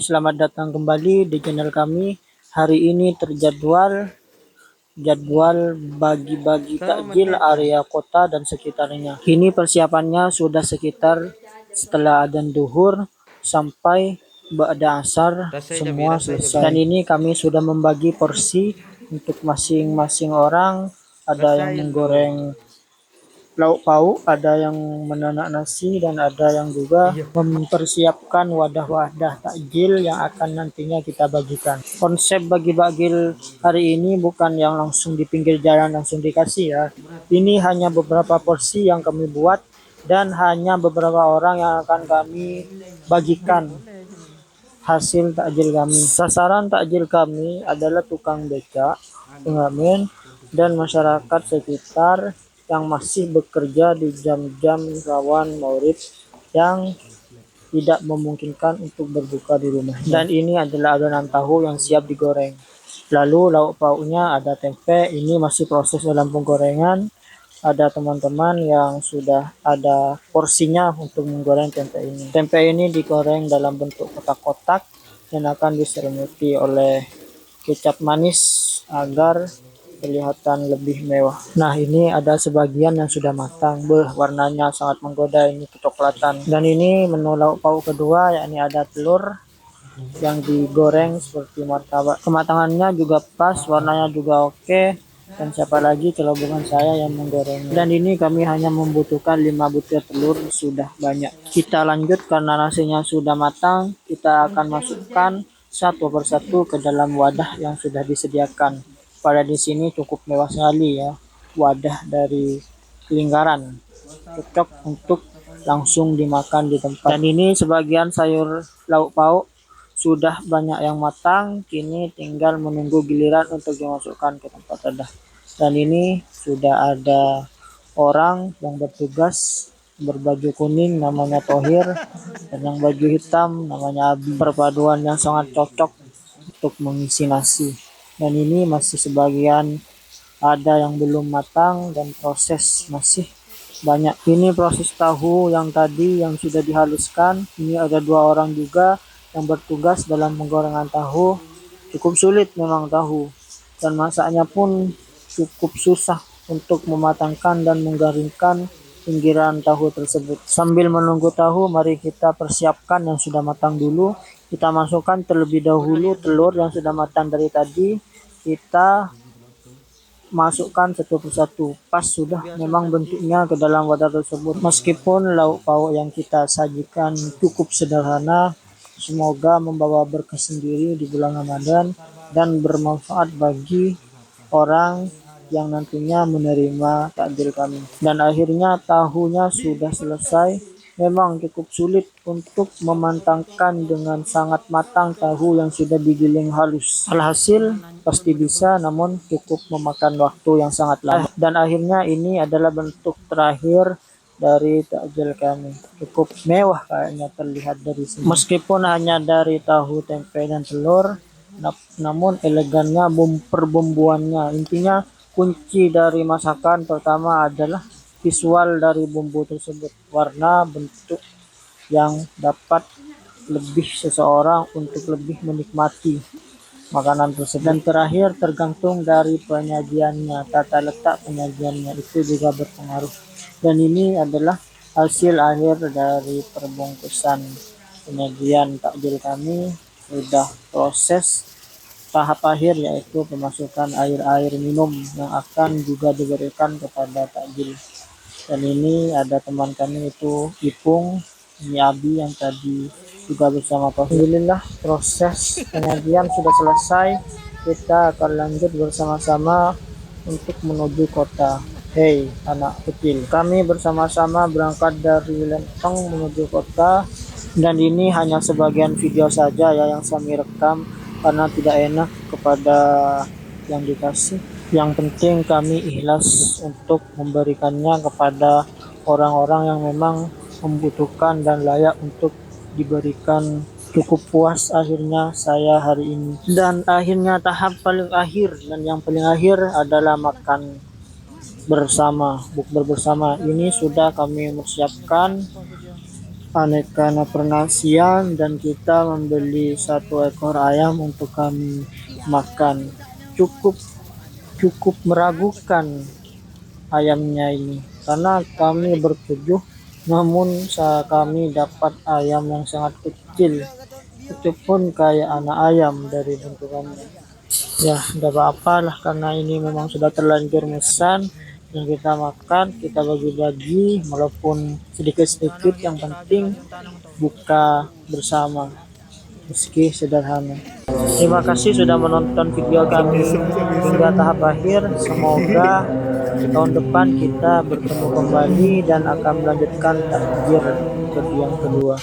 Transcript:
selamat datang kembali di channel kami. Hari ini terjadwal bagi-bagi takjil area kota dan sekitarnya. Ini persiapannya sudah sekitar setelah adzan duhur sampai ba'da asar semua selesai. Dan ini kami sudah membagi porsi untuk masing-masing orang. Ada yang menggoreng lauk pauk, ada yang menanak nasi, dan ada yang juga mempersiapkan wadah-wadah takjil yang akan nantinya kita bagikan. Konsep bagi-bagi hari ini bukan yang langsung di pinggir jalan langsung dikasih ya. Ini hanya beberapa porsi yang kami buat dan hanya beberapa orang yang akan kami bagikan hasil takjil kami. Sasaran takjil kami adalah tukang becak, pengamen, dan masyarakat sekitar yang masih bekerja di jam-jam rawan magrib yang tidak memungkinkan untuk berbuka di rumah. Dan ini adalah adonan tahu yang siap digoreng. Lalu lauk pauknya ada tempe, ini masih proses dalam penggorengan. Ada teman-teman yang sudah ada porsinya untuk menggoreng tempe ini. Tempe ini digoreng dalam bentuk kotak-kotak dan akan diselimuti oleh kecap manis agar kelihatan lebih mewah. Nah, ini ada sebagian yang sudah matang. Warnanya sangat menggoda, ini kecoklatan. Dan ini menu lauk pauk kedua, yakni ada telur yang digoreng seperti martabak. Kematangannya juga pas, warnanya juga oke. Dan siapa lagi kalau bukan saya yang menggoreng. Dan ini kami hanya membutuhkan 5 butir telur, sudah banyak. Kita lanjut karena nasinya sudah matang. Kita akan masukkan satu persatu ke dalam wadah yang sudah disediakan. Pada di sini cukup mewah sekali ya, wadah dari lingkaran, cocok untuk langsung dimakan di tempat. Dan ini sebagian sayur lauk pauk sudah banyak yang matang, kini tinggal menunggu giliran untuk dimasukkan ke tempat wadah. Dan ini sudah ada orang yang bertugas berbaju kuning namanya Tohir, dan yang baju hitam namanya Abi. Perpaduan yang sangat cocok untuk mengisi nasi. Dan ini masih sebagian ada yang belum matang dan proses masih banyak. Ini proses tahu yang tadi yang sudah dihaluskan. Ini ada 2 orang juga yang bertugas dalam penggorengan tahu. Cukup sulit memang tahu, dan masaknya pun cukup susah untuk mematangkan dan menggaringkan pinggiran tahu tersebut. Sambil menunggu tahu, mari kita persiapkan yang sudah matang dulu. Kita masukkan terlebih dahulu telur yang sudah matang dari tadi. Kita masukkan satu persatu, pas sudah memang bentuknya ke dalam wadah tersebut. Meskipun lauk pauk yang kita sajikan cukup sederhana, semoga membawa berkah sendiri di bulan Ramadan dan bermanfaat bagi orang yang nantinya menerima takjil kami. Dan akhirnya tahunya sudah selesai. Memang cukup sulit untuk memantangkan dengan sangat matang tahu yang sudah digiling halus. Alhasil pasti bisa, namun cukup memakan waktu yang sangat lama. Dan akhirnya ini adalah bentuk terakhir dari takjil kami. Cukup mewah kayaknya terlihat dari sini. Meskipun hanya dari tahu, tempe, dan telur, namun elegannya perbumbuannya. Intinya kunci dari masakan pertama adalah visual dari bumbu tersebut, warna, bentuk yang dapat lebih seseorang untuk lebih menikmati makanan tersebut. Dan terakhir tergantung dari penyajiannya, tata letak penyajiannya itu juga berpengaruh. Dan ini adalah hasil akhir dari perbungkusan penyajian takjil kami. Sudah proses tahap akhir, yaitu pemasukan air minum yang akan juga diberikan kepada takjil. Dan ini ada teman kami itu Ipung, ini Abi yang tadi juga bersama Pak. Alhamdulillah proses penyajian sudah selesai. Kita akan lanjut bersama-sama untuk menuju kota. Hei anak kecil, kami bersama-sama berangkat dari Lenteng menuju kota. Dan ini hanya sebagian video saja ya yang kami rekam, karena tidak enak kepada yang dikasih. Yang penting kami ikhlas untuk memberikannya kepada orang-orang yang memang membutuhkan dan layak untuk diberikan. Cukup puas akhirnya saya hari ini. Dan akhirnya tahap paling akhir, dan yang paling akhir adalah makan bersama, bukber bersama. Ini sudah kami persiapkan aneka nasian dan kita membeli 1 ekor ayam untuk kami makan. Cukup cukup meragukan ayamnya ini karena kami bertujuh, namun kami dapat ayam yang sangat kecil, itu pun kayak anak ayam dari bentukannya. Ya tidak apa-apa lah, karena ini memang sudah terlanjur mesan yang kita makan, kita bagi-bagi walaupun sedikit-sedikit, yang penting buka bersama meski sederhana. Terima kasih sudah menonton video kami hingga tahap akhir. Semoga tahun depan kita bertemu kembali dan akan melanjutkan takjil yang kedua.